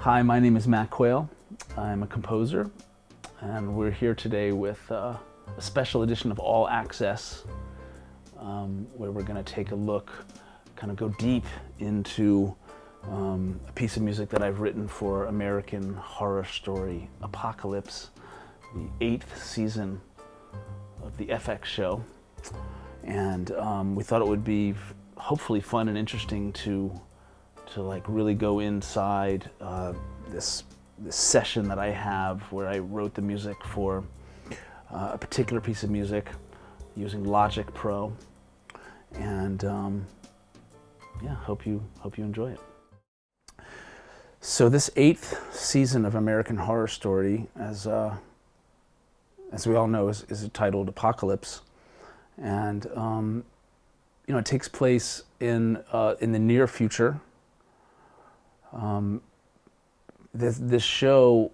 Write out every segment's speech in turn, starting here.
Hi, my name is Matt Quayle. I'm a composer, and we're here today with a special edition of All Access, where we're going to take a look, kind of go deep into a piece of music that I've written for American Horror Story Apocalypse, the 8th season of the FX show. And we thought it would be hopefully fun and interesting to like really go inside this session that I have where I wrote the music for a particular piece of music using Logic Pro, and yeah, hope you enjoy it. So this 8th season of American Horror Story, as we all know, is titled Apocalypse, and you know, it takes place in the near future. This show,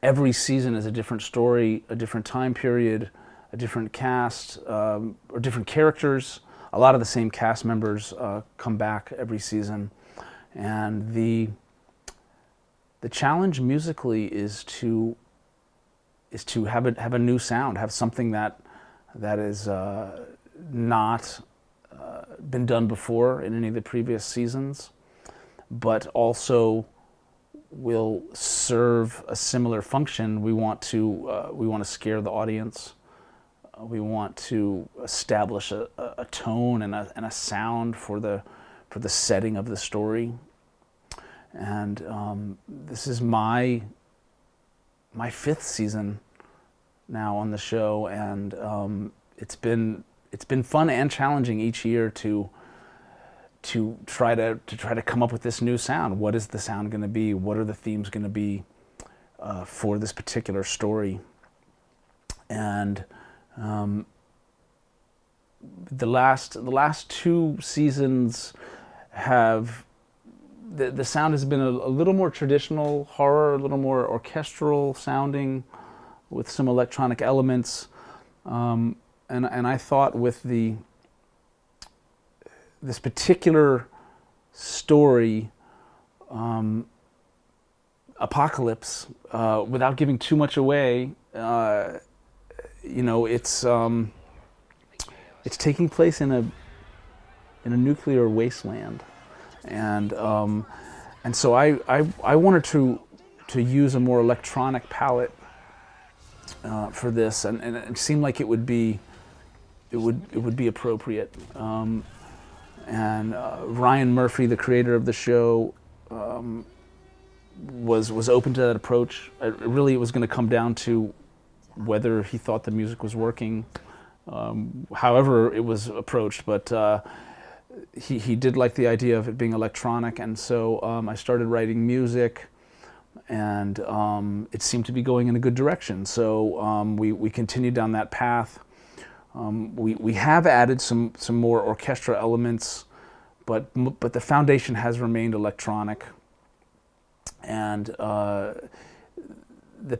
every season is a different story, a different time period, a different cast, or different characters. A lot of the same cast members come back every season, and the challenge musically is to have a new sound, have something that is not been done before in any of the previous seasons, but also will serve a similar function. We want to scare the audience. We want to establish a tone and a sound for the setting of the story. And this is my 5th season now on the show, and it's been fun and challenging each year to try to come up with this new sound. What is the sound going to be? What are the themes going to be for this particular story? And the last 2 seasons have the sound has been a little more traditional horror, a little more orchestral sounding, with some electronic elements. And I thought with this particular story, Apocalypse, without giving too much away, you know, it's taking place in a nuclear wasteland, and so I wanted to use a more electronic palette for this, and it seemed like it would be appropriate. And Ryan Murphy, the creator of the show, was open to that approach. It was going to come down to whether he thought the music was working, however it was approached. But he did like the idea of it being electronic, and so I started writing music, and it seemed to be going in a good direction. So we continued down that path. We have added some more orchestral elements, but the foundation has remained electronic. And the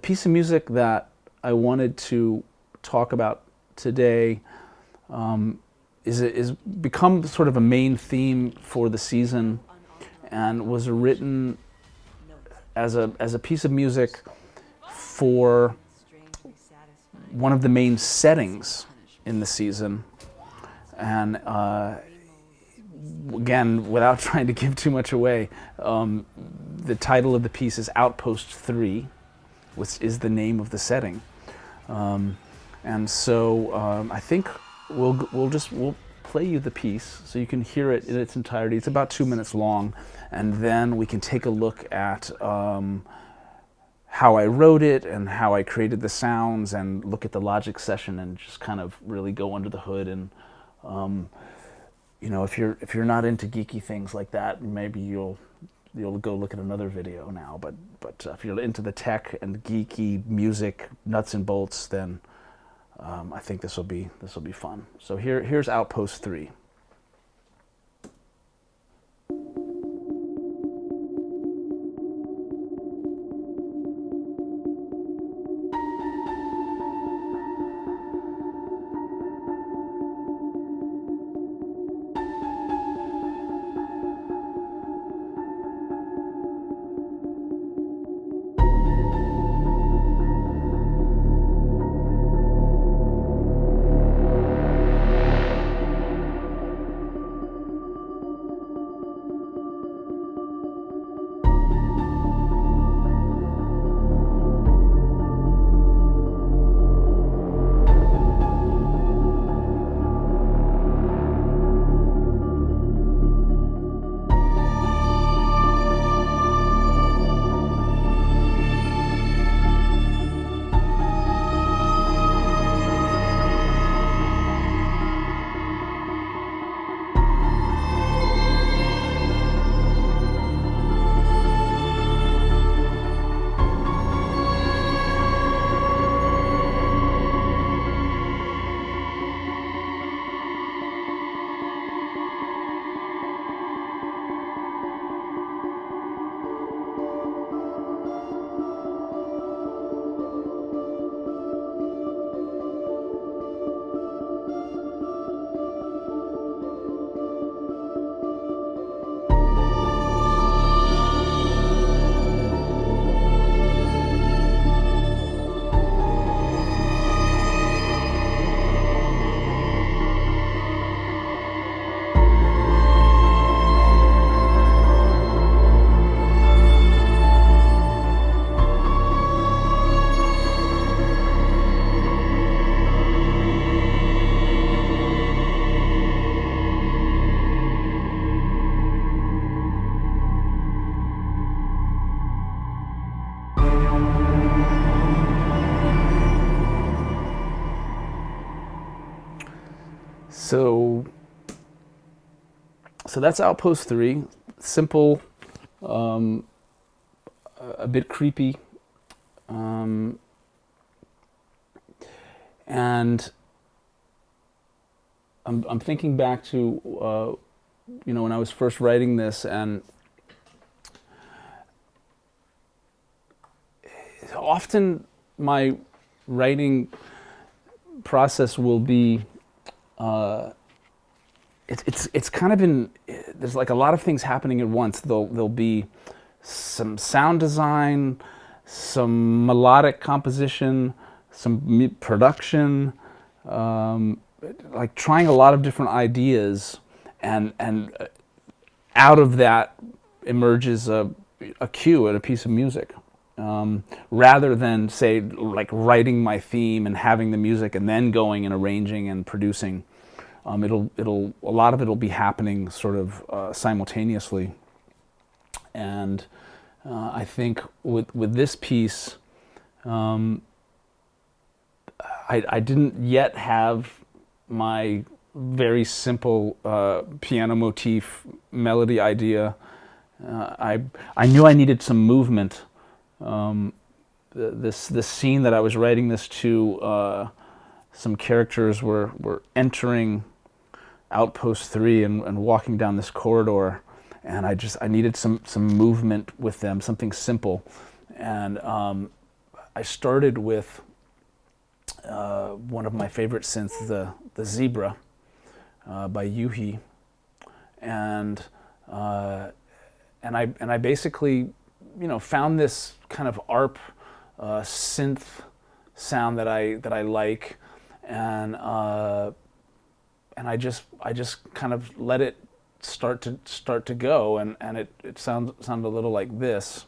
piece of music that I wanted to talk about today is become sort of a main theme for the season, and was written as a piece of music for one of the main settings in the season. And again, without trying to give too much away, the title of the piece is Outpost 3, which is the name of the setting. And so I think we'll play you the piece so you can hear it in its entirety. It's about 2 minutes long, and then we can take a look at how I wrote it and how I created the sounds, and look at the Logic session, and just kind of really go under the hood. And you know, if you're not into geeky things like that, maybe you'll go look at another video now. But if you're into the tech and geeky music, nuts and bolts, then I think this will be fun. So here's Outpost 3. So that's Outpost 3. Simple, a bit creepy, and I'm thinking back to when I was first writing this, and often my writing process will be it's kind of there's like a lot of things happening at once. There'll be some sound design, some melodic composition, some production, like trying a lot of different ideas, and out of that emerges a cue and a piece of music. Rather than, say, like writing my theme and having the music and then going and arranging and producing, a lot of it'll be happening sort of simultaneously. And I think with this piece, I didn't yet have my very simple piano motif melody idea. I knew I needed some movement. This scene that I was writing this to, some characters were entering Outpost 3 and walking down this corridor, and I needed some movement with them, something simple. And I started with one of my favorite synths, the Zebra by Yuhi, and I basically found this kind of ARP synth sound that I like, and I just kind of let it start to go, and it sounded a little like this.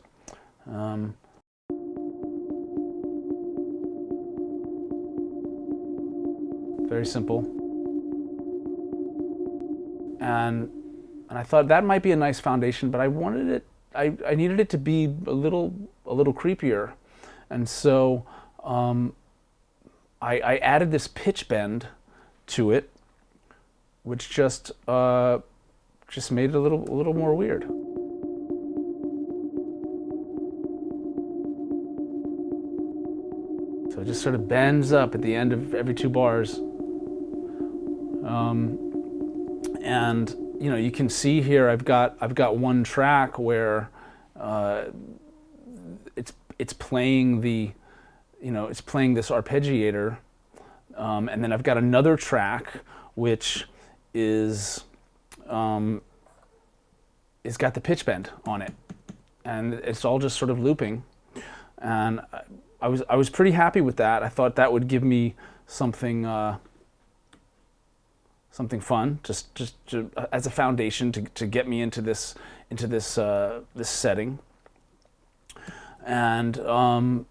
Very simple, and I thought that might be a nice foundation, but I wanted it. I needed it to be a little creepier, and so I added this pitch bend to it, which just made it a little more weird. So it just sort of bends up at the end of every 2 bars, and you can see here I've got one track where it's playing it's playing this arpeggiator, and then I've got another track which is got the pitch bend on it, and it's all just sort of looping, and I was pretty happy with that. I thought that would give me something fun, just as a foundation to get me into this setting. And I'm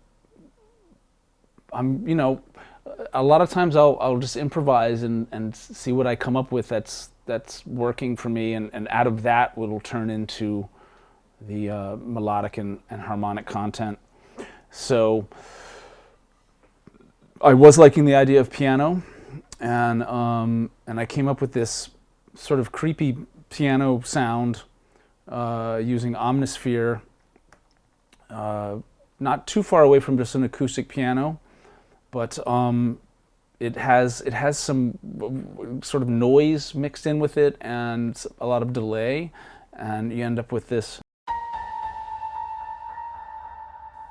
a lot of times I'll just improvise and see what I come up with that's working for me, and out of that it'll turn into the melodic and harmonic content. So I was liking the idea of piano, and I came up with this sort of creepy piano sound using Omnisphere, not too far away from just an acoustic piano, but it has some sort of noise mixed in with it and a lot of delay, and you end up with this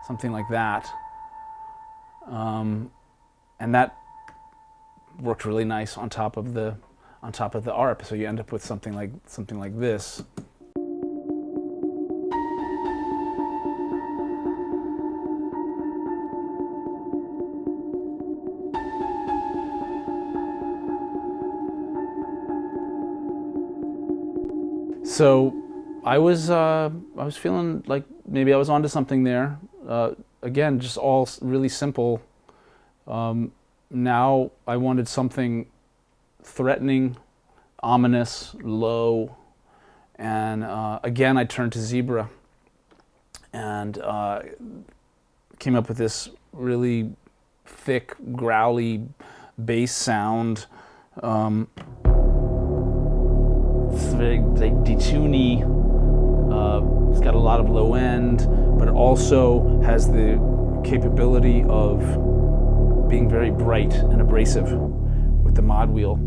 something like that, and that worked really nice on top of the ARP. So you end up with something like this. So I was feeling like maybe I was onto something there. Again, just all really simple. Now I wanted something threatening, ominous, low, and again I turned to Zebra and came up with this really thick, growly bass sound. very like detuney. It's got a lot of low end, but it also has the capability of being very bright and abrasive with the mod wheel.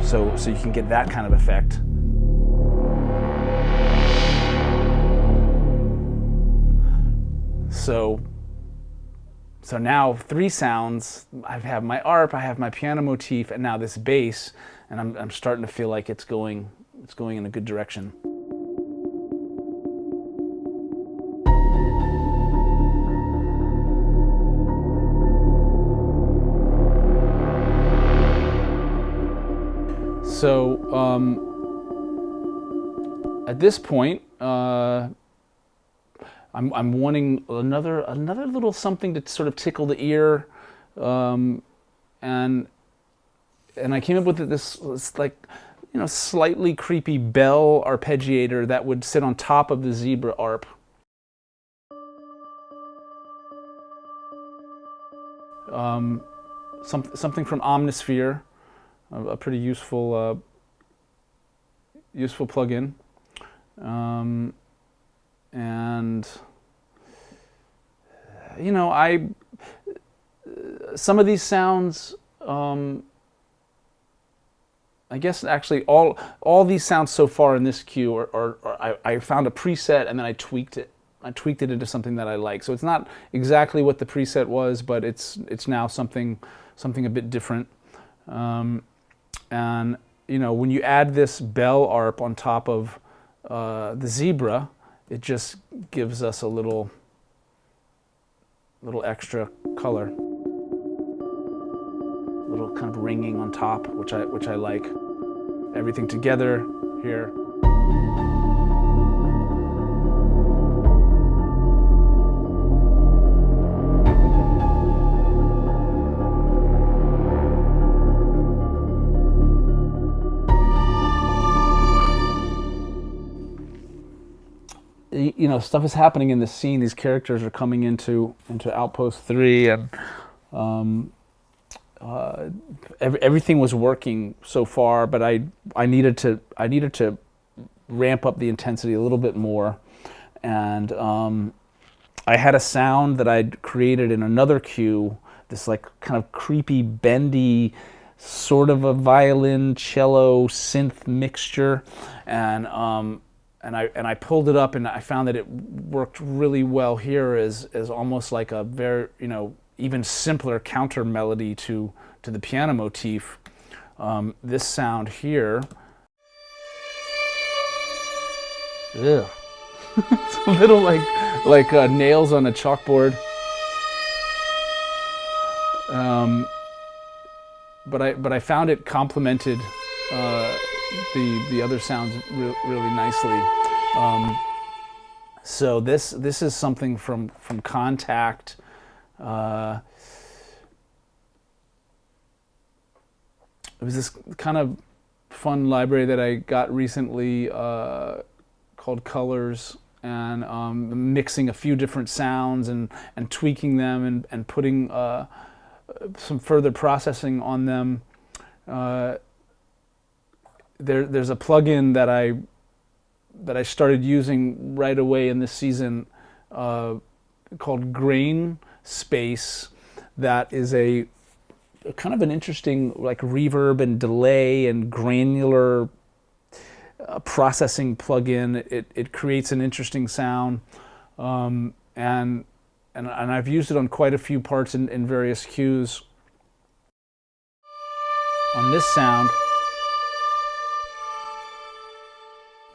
So you can get that kind of effect. So now 3 sounds. I have my ARP, I have my piano motif, and now this bass, and I'm starting to feel like it's going in a good direction. So at this point, I'm wanting another little something to sort of tickle the ear, and I came up with this like, you know, slightly creepy bell arpeggiator that would sit on top of the zebra arp. Something from Omnisphere, a pretty useful plugin. And you know, some of these sounds, I guess actually all these sounds so far in this cue I found a preset and then I tweaked it. I tweaked it into something that I like. So it's not exactly what the preset was, but it's now something a bit different. And you know, when you add this bell arp on top of the zebra, it just gives us a little extra color, little kind of ringing on top, which I like. Everything together here. You know, stuff is happening in this scene. These characters are coming into Outpost 3, and everything was working so far, but I needed to ramp up the intensity a little bit more, and I had a sound that I'd created in another cue, this like kind of creepy, bendy, sort of a violin, cello, synth mixture, and I pulled it up, and I found that it worked really well here as almost like a very, you know, even simpler counter melody to the piano motif. This sound here, ew. It's a little like nails on a chalkboard. But I found it complemented the other sounds really nicely. So this is something from Contact. It was this kind of fun library that I got recently called Colors, and mixing a few different sounds and tweaking them and putting some further processing on them. There's a plugin that I started using right away in this season called Grain Space, that is a kind of an interesting like reverb and delay and granular processing plugin. It creates an interesting sound, and I've used it on quite a few parts in various cues. On this sound,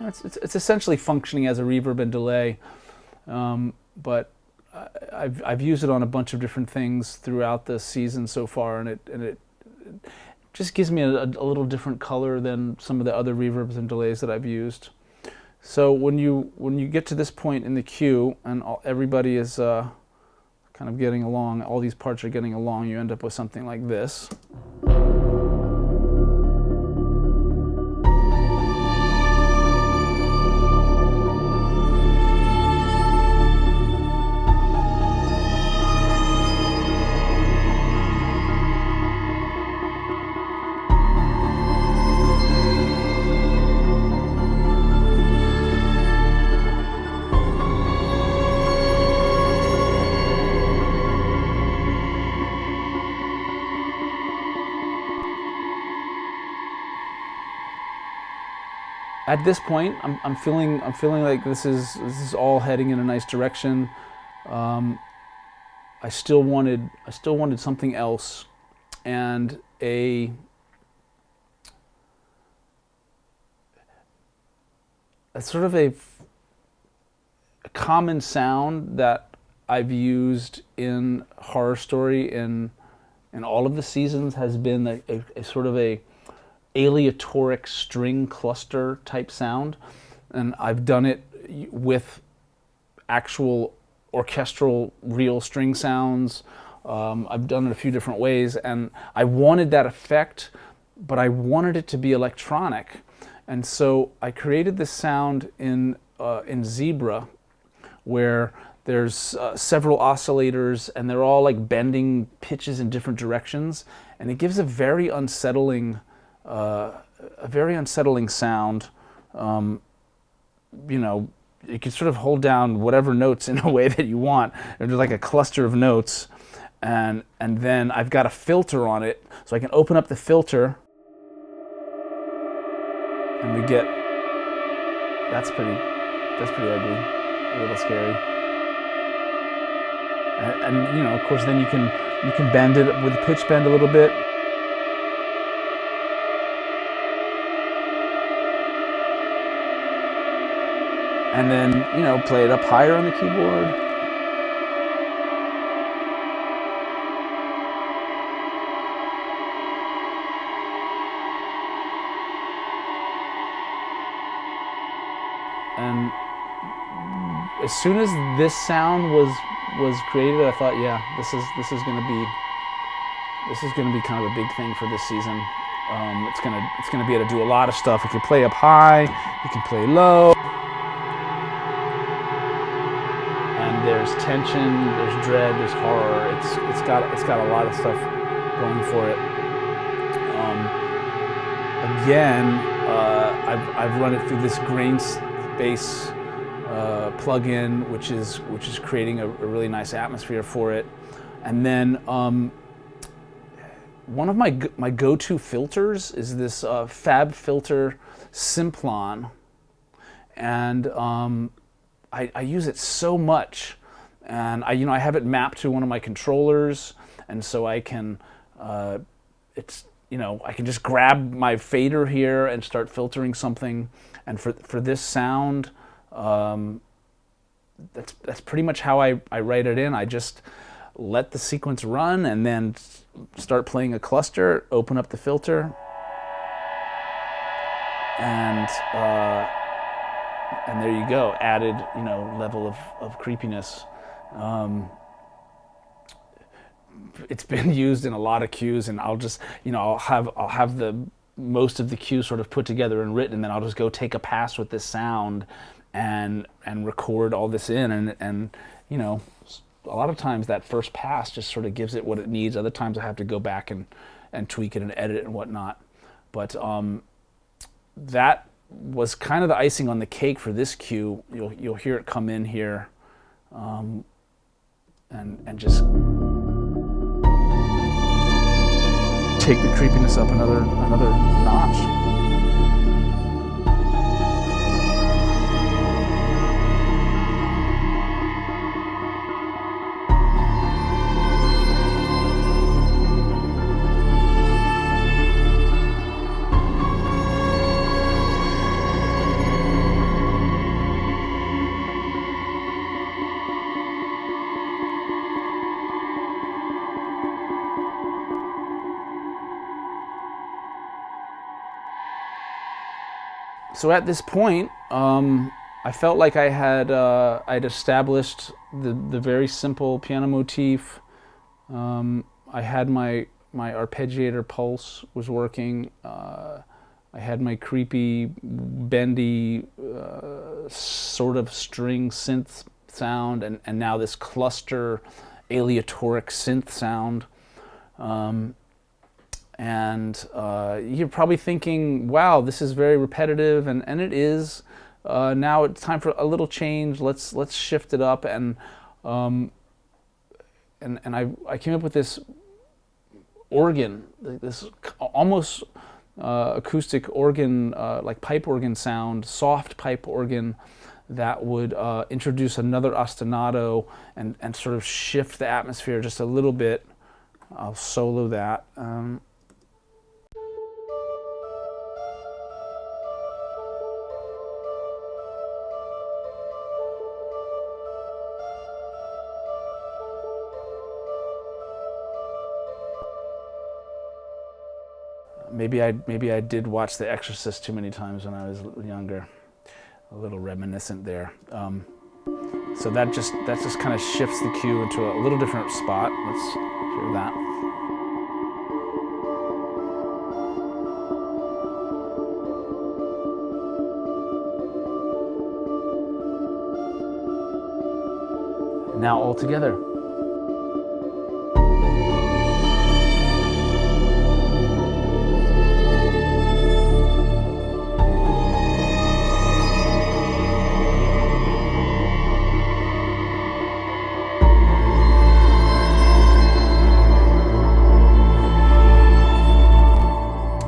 it's essentially functioning as a reverb and delay, but I've used it on a bunch of different things throughout the season so far, and it just gives me a little different color than some of the other reverbs and delays that I've used. So when you get to this point in the cue and everybody is kind of getting along, all these parts are getting along, you end up with something like this. at this point, I'm feeling like this is all heading in a nice direction. I still wanted something else, and a sort of a common sound that I've used in horror story in all of the seasons has been a sort of a aleatoric string cluster type sound, and I've done it with actual orchestral real string sounds. I've done it a few different ways, and I wanted that effect, but I wanted it to be electronic, and so I created this sound in Zebra, where there's several oscillators, and they're all like bending pitches in different directions, and it gives a very unsettling sound. You know, you can sort of hold down whatever notes in a way that you want. There's like a cluster of notes, and then I've got a filter on it, so I can open up the filter, and we get that's pretty ugly, a little scary. And you know, of course, then you can bend it with a pitch bend a little bit. And then, you know, play it up higher on the keyboard. And as soon as this sound was created, I thought, yeah, this is going to be kind of a big thing for this season. It's gonna be able to do a lot of stuff. You can play up high, you can play low. There's tension, there's dread, there's horror. It's got a lot of stuff going for it. Again, I've run it through this grain space plugin, which is creating a really nice atmosphere for it. And then one of my go-to filters is this Fab Filter Simplon, and I use it so much, and I have it mapped to one of my controllers, and so I can I can just grab my fader here and start filtering something, and for this sound, that's pretty much how I write it in. I just let the sequence run and then start playing a cluster, open up the filter, and there you go, added level of creepiness. It's been used in a lot of cues, and I'll just I'll have the most of the cues sort of put together and written, and then I'll just go take a pass with this sound and record all this in, and a lot of times that first pass just sort of gives it what it needs. Other times I have to go back and tweak it and edit it and whatnot. But that was kind of the icing on the cake for this cue. You'll hear it come in here, and just take the creepiness up another notch. So at this point, I felt like I'd established the very simple piano motif. I had my arpeggiator pulse was working. I had my creepy, bendy, sort of string synth sound, and now this cluster aleatoric synth sound. And you're probably thinking, wow, this is very repetitive, and it is. Now it's time for a little change. Let's shift it up, and I came up with this organ, this almost acoustic organ, like pipe organ sound, soft pipe organ that would introduce another ostinato and sort of shift the atmosphere just a little bit. I'll solo that. Maybe I did watch The Exorcist too many times when I was younger. A little reminiscent there. So that just kind of shifts the cue into a little different spot. Let's hear that. Now all together.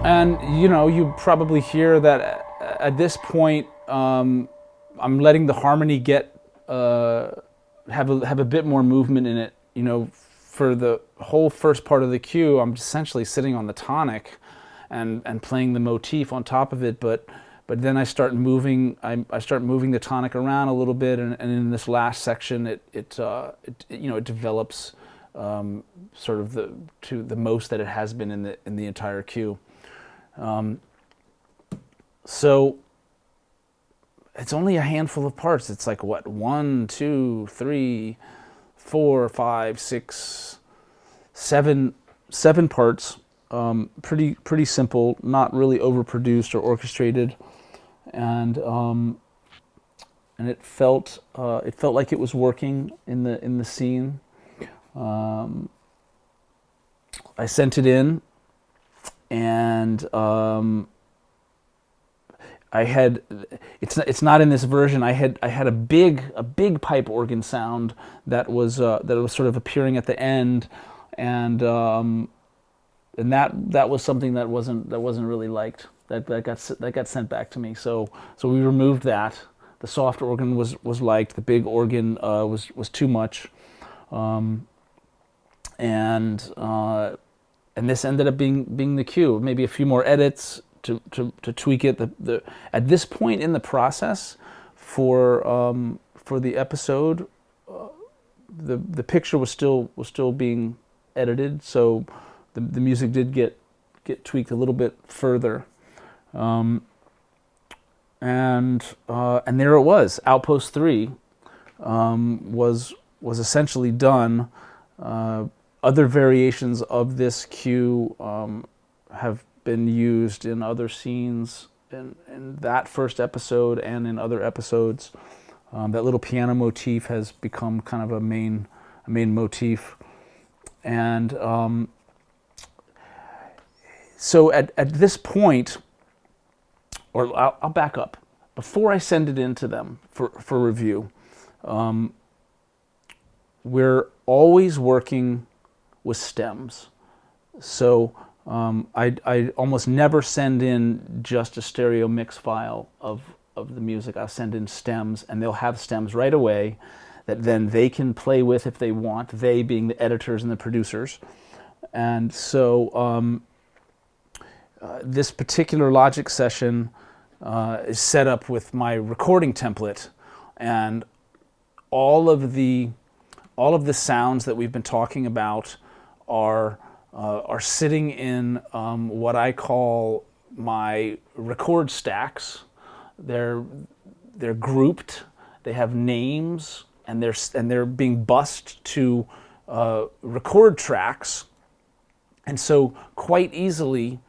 And you probably hear that at this point, I'm letting the harmony get have a bit more movement in it. For the whole first part of the cue, I'm essentially sitting on the tonic and playing the motif on top of it. But then I start moving. I start moving the tonic around a little bit, and in this last section, it develops sort of the most that it has been in the entire cue. So it's only a handful of parts. It's like what, 1, 2, 3, 4, 5, 6, 7 parts. Pretty simple, not really overproduced or orchestrated, and it felt like it was working in the scene. I sent it in. And I had, it's not in this version. I had a big pipe organ sound that was sort of appearing at the end, and that was something that wasn't really liked. That got sent back to me. So we removed that. The soft organ was liked. The big organ was too much, and this ended up being the cue. Maybe a few more edits to tweak it. At this point in the process, for the episode, the picture was still being edited, so the music did get tweaked a little bit further, and there it was. Outpost 3 was essentially done. Other variations of this cue have been used in other scenes in that first episode and in other episodes. That little piano motif has become kind of a main motif. And so at this point, or I'll back up. Before I send it in to them for review, we're always working with stems. So I almost never send in just a stereo mix file of the music. I'll send in stems, and they'll have stems right away that then they can play with if they want, they being the editors and the producers. And so this particular Logic session is set up with my recording template, and all of the sounds that we've been talking about are sitting in what I call my record stacks. They're grouped. They have names, and they're being bussed to record tracks. And so quite easily,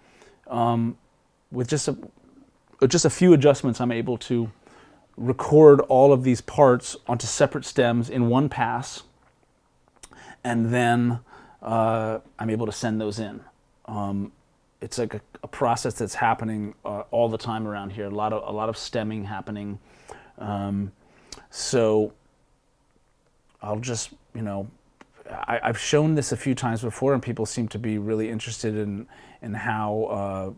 with just a few adjustments, I'm able to record all of these parts onto separate stems in one pass, and then I'm able to send those in. It's like a process that's happening all the time around here. A lot of stemming happening. So I'll just, I've shown this a few times before, and people seem to be really interested in how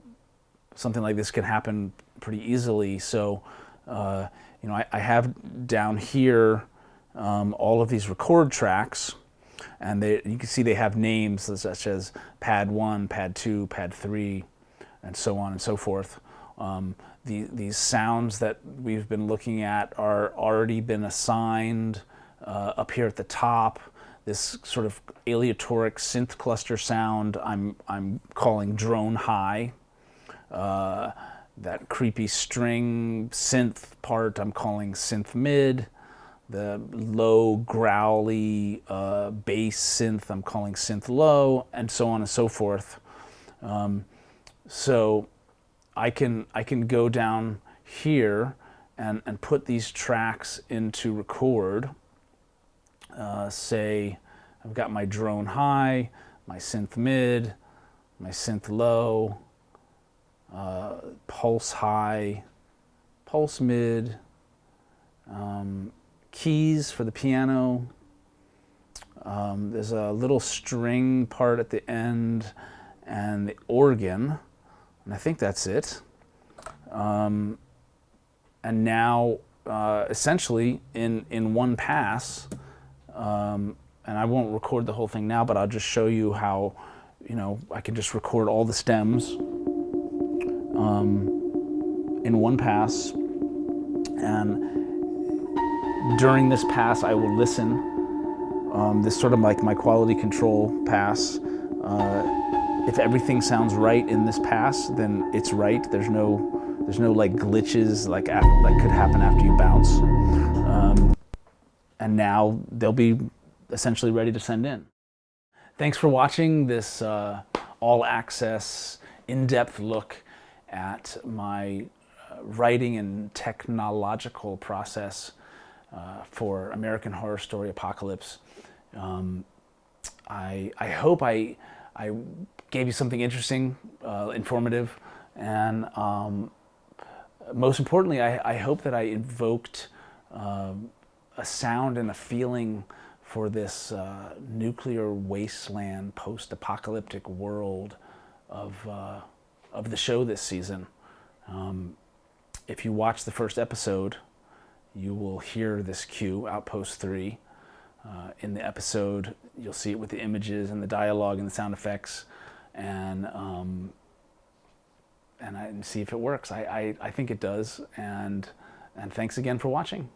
something like this can happen pretty easily. So, I have down here all of these record tracks, and you can see they have names such as pad 1, pad 2, pad 3, and so on and so forth. These sounds that we've been looking at are already been assigned up here at the top. This sort of aleatoric synth cluster sound I'm calling drone high. That creepy string synth part I'm calling synth mid. The low growly bass synth I'm calling synth low, and so on and so forth. So I can go down here and put these tracks into record. Say I've got my drone high, my synth mid, my synth low, pulse high, pulse mid, keys for the piano. There's a little string part at the end, and the organ, and I think that's it. And now, essentially, in one pass, and I won't record the whole thing now, but I'll just show you how, I can just record all the stems in one pass, and during this pass I will listen. This sort of like my quality control pass. If everything sounds right in this pass, then it's right. There's no like glitches like could happen after you bounce. And now they'll be essentially ready to send in. Thanks for watching this all-access, in-depth look at my writing and technological process for American Horror Story Apocalypse. I hope I gave you something interesting, informative, and most importantly, I hope that I invoked a sound and a feeling for this nuclear wasteland, post-apocalyptic world of the show this season. If you watch the first episode, you will hear this cue, Outpost 3. In the episode, you'll see it with the images and the dialogue and the sound effects, and see if it works. I think it does, and thanks again for watching.